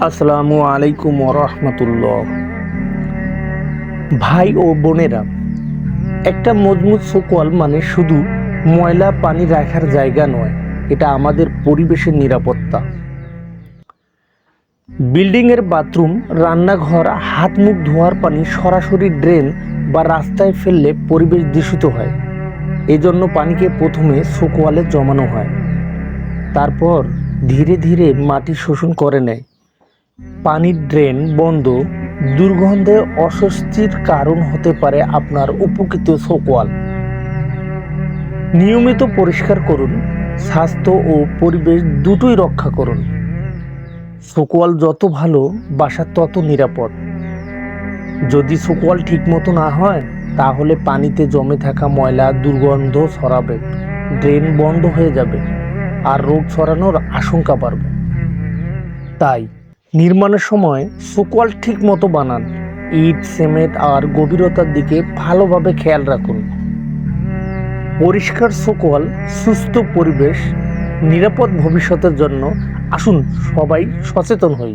আসসালামু আলাইকুম রহমতুল্লাহ। ভাই ও বোনেরা, একটা মজবুত সোকওয়াল মানে শুধু ময়লা পানি রাখার জায়গা নয়, এটা আমাদের পরিবেশের নিরাপত্তা। বিল্ডিংয়ের বাথরুম, রান্নাঘর, হাত মুখ ধোয়ার পানি সরাসরি ড্রেন বা রাস্তায় ফেললে পরিবেশ দূষিত হয়। এজন্য পানিকে প্রথমে সোকওয়ালে জমানো হয়, তারপর ধীরে ধীরে মাটি শোষণ করে নেয়। পানির ড্রেন বন্ধ, দুর্গন্ধে অস্বস্তির কারণ হতে পারে আপনার উপকৃত সোকওয়াল। নিয়মিত পরিষ্কার করুন, স্বাস্থ্য ও পরিবেশ দুটোই রক্ষা করুন। সোকওয়াল যত ভালো, বাসা তত নিরাপদ। যদি সোকওয়াল ঠিকমতো না হয়, তাহলে পানিতে জমে থাকা ময়লা দুর্গন্ধ ছড়াবে, ড্রেন বন্ধ হয়ে যাবে, আর রোগ ছড়ানোর আশঙ্কা বাড়বে। তাই নির্মাণের সময় সোকওয়াল ঠিক মতো বানান। ইট, সিমেন্ট আর গভীরতার দিকে ভালোভাবে খেয়াল রাখুন। পরিষ্কার সোকওয়াল, সুস্থ পরিবেশ, নিরাপদ ভবিষ্যতের জন্য আসুন সবাই সচেতন হই।